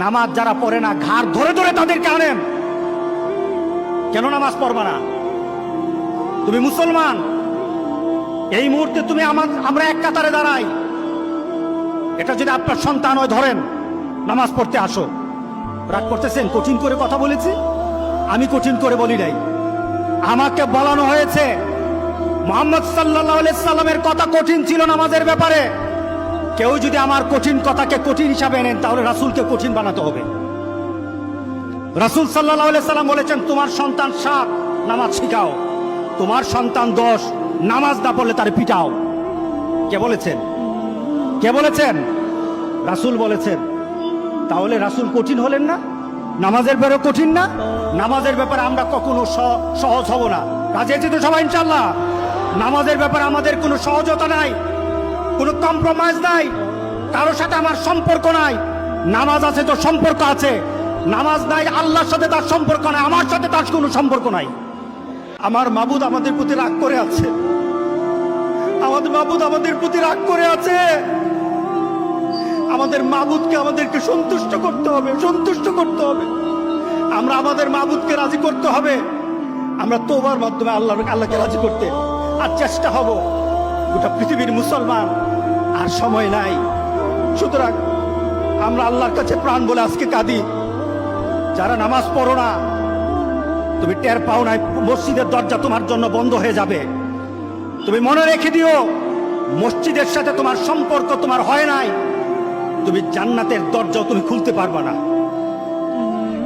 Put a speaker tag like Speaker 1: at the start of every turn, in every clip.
Speaker 1: নামাজ যারা পড়ে না ঘাড় ধরে ধরে তাদেরকে আনেন। কেন নামাজ পড়বা না? তুমি মুসলমান, এই মুহূর্তে তুমি আমরা এক কাতারে দাঁড়াই। এটা যদি আপনার সন্তান হয়, ধরেন নামাজ পড়তে আসো। রাগ করতেছেন? কঠিন করে কথা বলেছি? আমি কঠিন করে বলি নাই। আমাকে বলানো হয়েছে মুহাম্মদ সাল্লাল্লাহু আলাইহি সাল্লামের কথা কঠিন ছিল নামাজের ব্যাপারে। কেউ যদি আমার কঠিন কথাকে কঠিন হিসাবে নেন, তাহলে রাসূলকে কঠিন বানাতে হবে। রাসূল সাল্লাল্লাহু আলাইহি সাল্লাম বলেছেন, তোমার সন্তান 7 নামাজ শিখাও, তোমার সন্তান 10 নামাজ না পড়লে তার পিটাও। কে বলেছেন? কে বলেছেন? রাসূল বলেছেন। তাহলে রাসূল কঠিন হলেন না? নামাজের ব্যাপারে কঠিন না? নামাজের ব্যাপারে আমরা কখনো সহজ হব না। রাজি আছি তো সবাই ইনশাআল্লাহ? নামাজের ব্যাপারে আমাদের কোনো সহজতা নাই, কোনো কম্প্রোমাইজ নাই, কারোর সাথে আমার সম্পর্ক নাই। নামাজ আছে তো সম্পর্ক আছে, নামাজ নাই আল্লাহর সাথে তার সম্পর্ক নাই, আমার সাথে তার কোনো সম্পর্ক নাই। আমার মাবুদ আমাদের প্রতি রাগ করে আছে, আমাদের মাবুদ আমাদের প্রতি রাগ করে আছে। আমাদের মাবুদকে আমাদেরকে সন্তুষ্ট করতে হবে, সন্তুষ্ট করতে হবে। আমরা আমাদের মাবুদকে রাজি করতে হবে। আমরা তওবার মাধ্যমে আল্লাহকে রাজি করতে আর চেষ্টা হব। গোটা পৃথিবীর মুসলমান আর সময় নাই। সুতরাং আমরা আল্লাহর কাছে প্রাণ বলে আজকে কাঁদি। যারা নামাজ পড়ো না, তুমি টের পাও নাই, মসজিদের দরজা তোমার জন্য বন্ধ হয়ে যাবে। তুমি মনে রেখে দিও, মসজিদের সাথে তোমার সম্পর্ক তোমার হয় নাই, তুমি জান্নাতের দরজাও তুমি খুলতে পারবা না।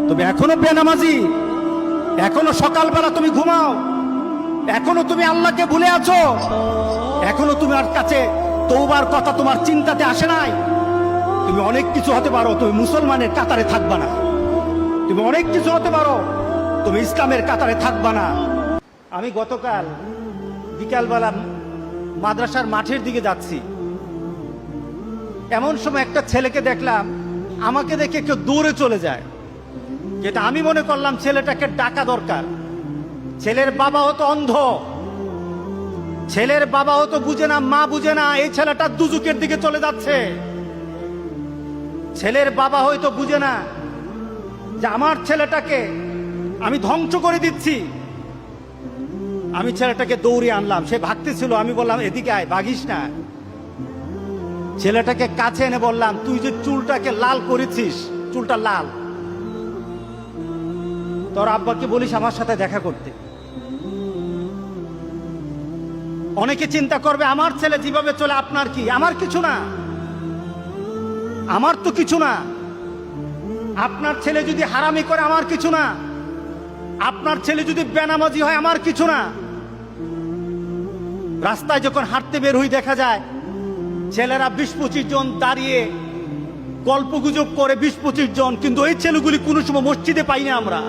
Speaker 1: তুমি এখনো বেনামাজি, এখনো সকালবেলা তুমি ঘুমাও, এখনো তুমি আল্লাহকে ভুলে আছো, এখনো তোমার কাছে তওবার কথা তোমার চিন্তাতে আসে নাই। তুমি অনেক কিছু হতে পারো, তুমি মুসলমানের কাতারে থাকবা না। তুমি অনেক কিছু হতে পারো, তুমি ইসলামের কাতারে থাকবা না। আমি গতকাল বিকালবেলা মাদ্রাসার মাঠের দিকে যাচ্ছি, এমন সময় একটা ছেলেকে দেখলাম, আমাকে দেখে কেউ দৌড়ে চলে যায়। যেটা আমি মনে করলাম ছেলেটাকে ডাকা দরকার। ছেলের বাবা হতো অন্ধ, ছেলের বাবা হতো বুঝে না, মা বুঝে না, এই ছেলেটা দুজুকের দিকে চলে যাচ্ছে। ছেলের বাবা হয়তো বুঝে না যে আমার ছেলেটাকে আমি ধ্বংস করে দিচ্ছি। আমি ছেলেটাকে দৌড়ে আনলাম, সে ভাগতেছিল, আমি বললাম এদিকে আয়, ভাগিস না। ছেলেটাকে কাছে এনে বললাম, তুই যে চুলটাকে লাল করেছিস, চুলটা লাল, তোর আব্বাকে বলিস আমার সাথে দেখা করতে। অনেকে চিন্তা করবে আমার ছেলে যেভাবে চলে আপনার কি? আমার কিছু না, আমার তো কিছু না। আপনার ছেলে যদি হারামি করে আমার কিছু না, আপনার ছেলে যদি বেনামাজি হয় আমার কিছু না। রাস্তায় যখন হাঁটতে বের হই দেখা যায় ছেলেরা 20-25 জন দাঁড়িয়ে গল্প গুজব করে, 20-25 জন, কিন্তু এই ছেলেগুলি কোনো সময় মসজিদে পাই না আমরা।